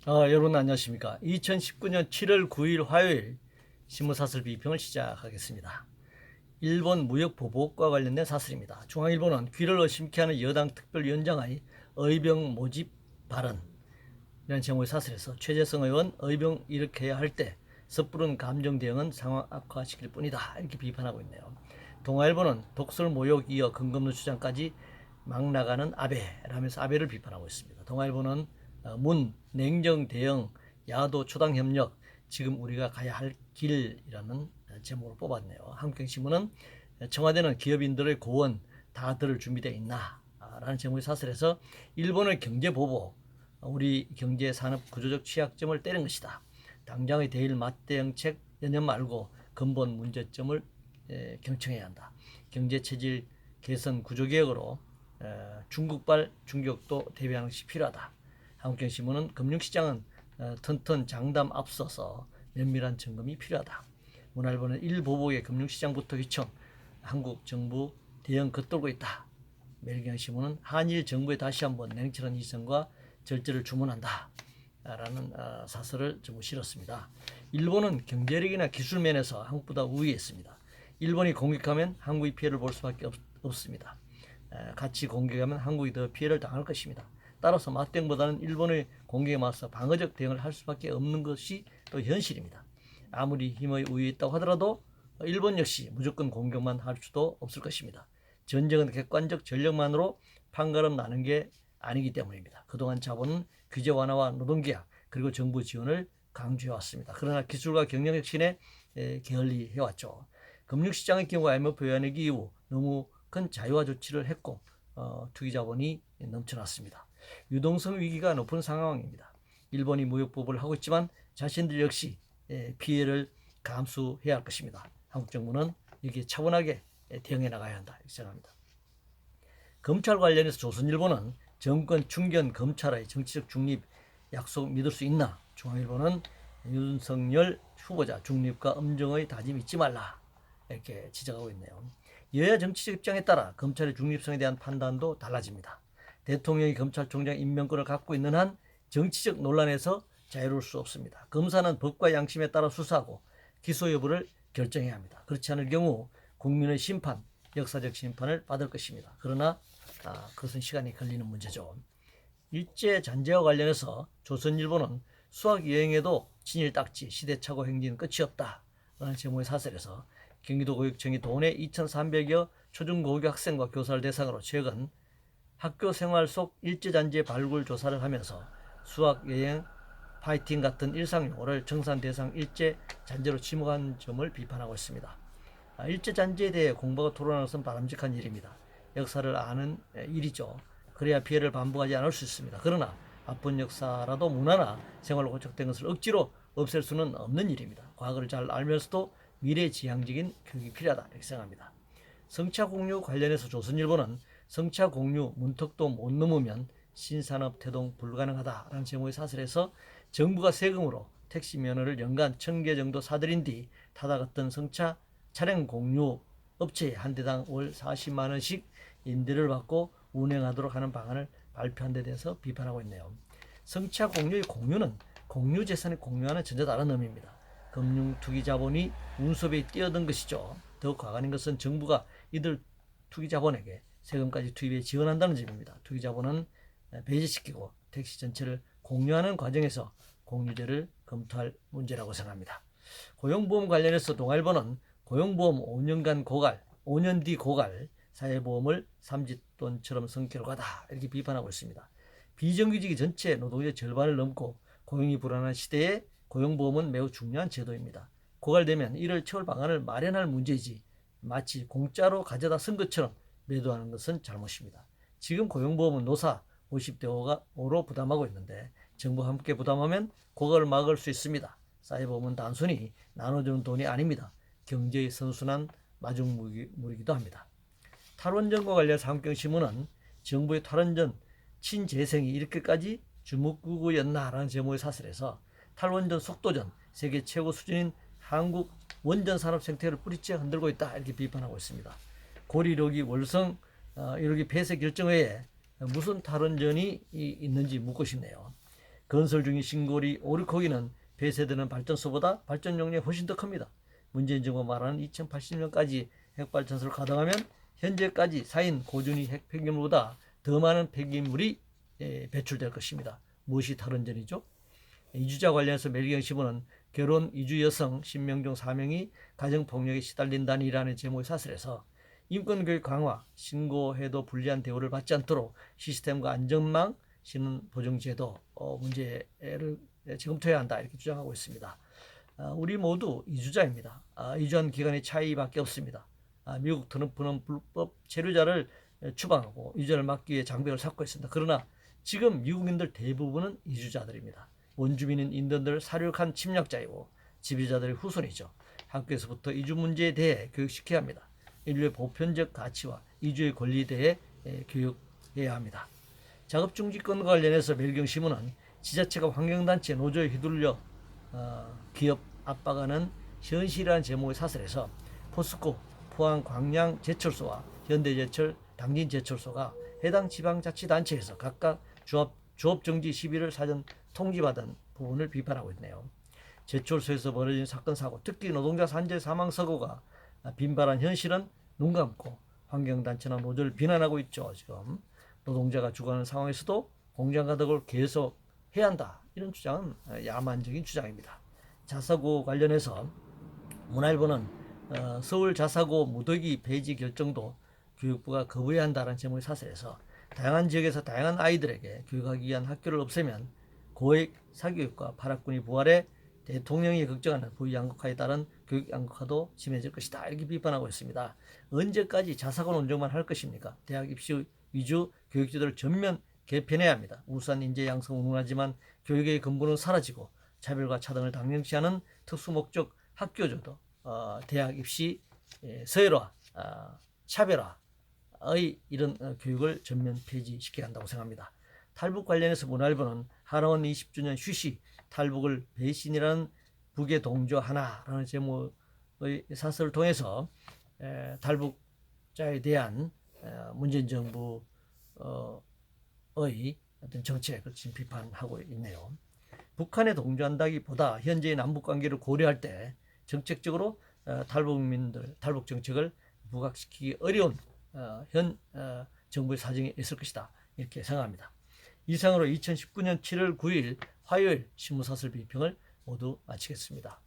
여러분 안녕하십니까. 2019년 7월 9일 화요일 신문사설 비평을 시작하겠습니다. 일본 무역보복과 관련된 사설입니다. 중앙일보는 귀를 의심케 하는 여당 특별위원장의 의병 모집 발언 이라는 제목의 사설에서 최재성 의원 의병 일으켜야 할 때 섣부른 감정 대응은 상황 악화시킬 뿐이다 이렇게 비판하고 있네요. 동아일보는 독설 모욕 이어 근검노 주장까지 막 나가는 아베라면서 아베를 비판하고 있습니다. 동아일보는 문 냉정 대응 야도 초당 협력 지금 우리가 가야 할 길이라는 제목으로 뽑았네요. 한국경신문은 청와대는 기업인들의 고원 다 들을 준비되어 있나 라는 제목의 사설에서 일본의 경제보복 우리 경제 산업 구조적 취약점을 때린 것이다. 당장의 대일 맞대응책 연연 말고 근본 문제점을 경청해야 한다. 경제체질 개선 구조개혁으로 중국발 충격도 대비하는 것이 필요하다. 한국경신문은 금융시장은 튼튼 장담 앞서서 면밀한 점검이 필요하다. 문화일보는 일보복의 금융시장부터 휘청 한국 정부 대응 겉돌고 있다. 매일경신문은 한일 정부에 다시 한번 냉철한 이성과 절제를 주문한다. 라는 사설을 좀 실었습니다. 일본은 경제력이나 기술 면에서 한국보다 우위에 있습니다. 일본이 공격하면 한국이 피해를 볼 수밖에 없습니다. 같이 공격하면 한국이 더 피해를 당할 것입니다. 따라서 맞대응보다는 일본의 공격에 맞서 방어적 대응을 할 수밖에 없는 것이 또 현실입니다. 아무리 힘의 우위에 있다고 하더라도 일본 역시 무조건 공격만 할 수도 없을 것입니다. 전쟁은 객관적 전력만으로 판가름 나는 게 아니기 때문입니다. 그동안 자본은 규제 완화와 노동계약 그리고 정부 지원을 강조해왔습니다. 그러나 기술과 경영 혁신에 게을리해왔죠. 금융시장의 경우 IMF 외환위기 이후 너무 큰 자유화 조치를 했고 투기 자본이 넘쳐났습니다. 유동성 위기가 높은 상황입니다. 일본이 무역보복을 하고 있지만 자신들 역시 피해를 감수해야 할 것입니다. 한국 정부는 여기에 차분하게 대응해 나가야 한다 이렇게 생각합니다. 검찰 관련해서 조선일보는 정권 충견 검찰의 정치적 중립 약속 믿을 수 있나? 중앙일보는 윤석열 후보자 중립과 엄정의 다짐 잊지 말라 이렇게 지적하고 있네요. 여야 정치적 입장에 따라 검찰의 중립성에 대한 판단도 달라집니다. 대통령이 검찰총장 임명권을 갖고 있는 한 정치적 논란에서 자유로울 수 없습니다. 검사는 법과 양심에 따라 수사하고 기소 여부를 결정해야 합니다. 그렇지 않을 경우 국민의 심판, 역사적 심판을 받을 것입니다. 그러나 그것은 시간이 걸리는 문제죠. 일제 잔재와 관련해서 조선일보는 수학 여행에도 친일 딱지, 시대착오 행진은 끝이 없다 라는 제목의 사설에서 경기도 교육청이 도내 2,300여 초중고교 학생과 교사를 대상으로 최근 학교 생활 속 일제잔재 발굴 조사를 하면서 수학 여행 파이팅 같은 일상 용어를 정산 대상 일제잔재로 지목한 점을 비판하고 있습니다. 일제잔재에 대해 공부하고 토론하는 것은 바람직한 일입니다. 역사를 아는 일이죠. 그래야 피해를 반복하지 않을 수 있습니다. 그러나 아픈 역사라도 문화나 생활로 고착된 것을 억지로 없앨 수는 없는 일입니다. 과거를 잘 알면서도 미래지향적인 교육이 필요하다 이렇게 생각합니다. 성차 공유 관련해서 조선일보는 성차 공유 문턱도 못 넘으면 신산업 태동 불가능하다라는 제목의 사설에서 정부가 세금으로 택시 면허를 연간 1,000개 정도 사들인 뒤 타다 갔던 성차 차량 공유 업체에 한 대당 월 40만 원씩 임대를 받고 운행하도록 하는 방안을 발표한 데 대해서 비판하고 있네요. 성차 공유의 공유는 공유 재산을 공유하는 전혀 다른 의미입니다. 금융 투기 자본이 운수업에 뛰어든 것이죠. 더 과간인 것은 정부가 이들 투기 자본에게 세금까지 투입해 지원한다는 점입니다. 투기 자본은 배제시키고 택시 전체를 공유하는 과정에서 공유제를 검토할 문제라고 생각합니다. 고용보험 관련해서 동아일보는 고용보험 5년간 고갈, 5년 뒤 고갈, 사회보험을 삼짓돈처럼 성격으로 가다 이렇게 비판하고 있습니다. 비정규직이 전체 노동의 절반을 넘고 고용이 불안한 시대에 고용보험은 매우 중요한 제도입니다. 고갈되면 이를 채울 방안을 마련할 문제이지 마치 공짜로 가져다 쓴 것처럼 매도하는 것은 잘못입니다. 지금 고용보험은 노사 50대 5로 부담하고 있는데 정부와 함께 부담하면 고갈을 막을 수 있습니다. 사회보험은 단순히 나눠주는 돈이 아닙니다. 경제의 선순환 마중물이기도 합니다. 탈원전과 관련해서 한국경신문은 정부의 탈원전 친재생이 이렇게까지 주목구구였나라는 제목의 사설에서 탈원전 속도전 세계 최고 수준인 한국 원전 산업 생태를 뿌리째 흔들고 있다 이렇게 비판하고 있습니다. 고리력이 월성 1호기 폐쇄 결정회에 무슨 탈원전이 있는지 묻고 싶네요. 건설 중인 신고리 오르코기는 폐쇄되는 발전소보다 발전 용량이 훨씬 더 큽니다. 문재인 정부가 말하는 2080년까지 핵발전소를 가동하면 현재까지 쌓인 고준위 핵 폐기물보다 더 많은 폐기물이 배출될 것입니다. 무엇이 다른 점이죠? 이주자 관련해서 매일경신문은 결혼 이주 여성 10명 중 4명이 가정폭력에 시달린다니라는 제목의 사설에서 인권교육 강화, 신고해도 불리한 대우를 받지 않도록 시스템과 안전망, 신원보증제도 문제를 재검토해야 한다 이렇게 주장하고 있습니다. 우리 모두 이주자입니다. 이주한 기간의 차이밖에 없습니다. 미국 트럼프는 불법 체류자를 추방하고 이주를 막기 위해 장벽을 쌓고 있습니다. 그러나 지금 미국인들 대부분은 이주자들입니다. 원주민인 인도인들 사륙한 침략자이고 지배자들의 후손이죠. 학교에서부터 이주 문제에 대해 교육시켜야 합니다. 인류의 보편적 가치와 이주의 권리에 대해 교육해야 합니다. 작업중지권과 관련해서 매일경신문은 지자체가 환경단체 노조에 휘둘려 기업 압박하는 현실이라는 제목의 사설에서 포스코, 포항 광양제철소와 현대제철, 당진제철소가 해당 지방자치단체에서 각각 조업정지 시비를 사전 통지받은 부분을 비판하고 있네요. 제철소에서 벌어진 사건 사고, 특히 노동자 산재 사망 사고가 빈발한 현실은 눈 감고 환경단체나 노조를 비난하고 있죠. 지금 노동자가 죽어가는 상황에서도 공장 가동을 계속해야 한다. 이런 주장은 야만적인 주장입니다. 자사고 관련해서 문화일보는 서울 자사고 무더기 폐지 결정도 교육부가 거부해야 한다는 제목의 사설에서 다양한 지역에서 다양한 아이들에게 교육하기 위한 학교를 없애면 고액 사교육과 파락군이 부활해 대통령이 걱정하는 부의 양극화에 따른 교육 양극화도 심해질 것이다. 이렇게 비판하고 있습니다. 언제까지 자사고 논쟁만 할 것입니까? 대학 입시 위주 교육제도를 전면 개편해야 합니다. 우수한 인재 양성은 운운하지만 교육의 근본은 사라지고 차별과 차등을 당연시하는 특수목적 학교제도, 대학 입시 서열화, 차별화의 이런 교육을 전면 폐지시켜야 한다고 생각합니다. 탈북 관련해서 문화일보는 하나원 20주년 휴시, 탈북을 배신이라는 북의 동조 하나라는 제목의 사설을 통해서 탈북자에 대한 문재인 정부의 어떤 정책을 지금 비판하고 있네요. 북한에 동조한다기보다 현재의 남북 관계를 고려할 때 정책적으로 탈북민들 탈북 정책을 부각시키기 어려운 현 정부의 사정이 있을 것이다 이렇게 생각합니다. 이상으로 2019년 7월 9일 화요일 신문사설 비평을 모두 마치겠습니다.